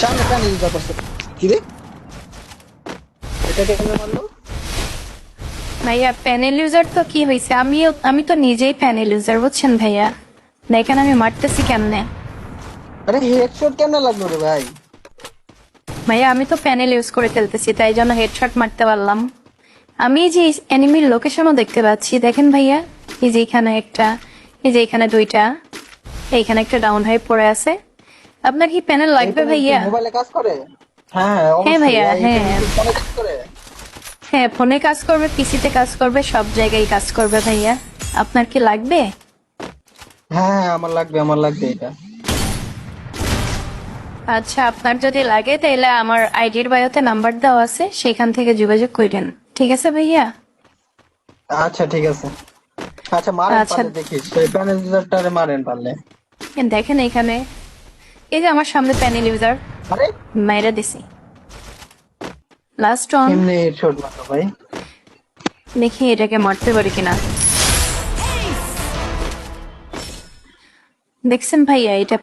সামনে panel user করছে। কি রে, এটা কেমনে মারলো? ভাইয়া প্যানেল ইউজার তো কি হয়েছে, আমি তো নিজেই প্যানেল ইউজার বুঝছেন ভাইয়া। দেখেন আমি মারতেছি কেমনে। আরে হেডশট কেমনে লাগলো রে ভাই? ভাইয়া আমি তো প্যানেল ইউজ করে খেলতেছি, তাই জন্য হেডশট মারতে পারলাম। আমি এই যে এনিমির লোকেশনও দেখতে পাচ্ছি, দেখেন ভাইয়া। এই যে এখানে একটা, এই যে এখানে দুইটা, এইখানে একটা ডাউন হয়ে পড়ে আছে। আপনার কি প্যানেল এই লাগবে প্যানেল কি ভাইয়া? মোবাইলে কাজ করে? হ্যাঁ হ্যাঁ, হ্যাঁ অবশ্যই। ভাইয়া, এই হ্যাঁ। প্যানেল কি ফোনে কাজ করে? হ্যাঁ, ফোনে কাজ করবে, পিসিতে কাজ করবে, সব জায়গায় কাজ করবে ভাইয়া। আপনার কি লাগবে? হ্যাঁ হ্যাঁ, আমার লাগবে, আমার লাগবে এটা। আচ্ছা, আপনার যদি লাগে তাহলে আমার আইডির বায়োতে নাম্বার দেওয়া আছে, সেখান থেকে যোগাযোগ করেন। ঠিক আছে ভাইয়া? আচ্ছা ঠিক আছে। আচ্ছা মারেন আচ্ছা, পারলে, দেখিস সেই প্যানেল ইউজারটারে মারেন পারলে। দেখেন এখানে, এই যে আমার সামনে প্যানেল ইউজার, আরে মাইরা দিছি। Last on. কেমনে হেডশট মারলো ভাই? দেখি এটাকে মারতে পারি কিনা। দেখছেন ভাইয়া, এটা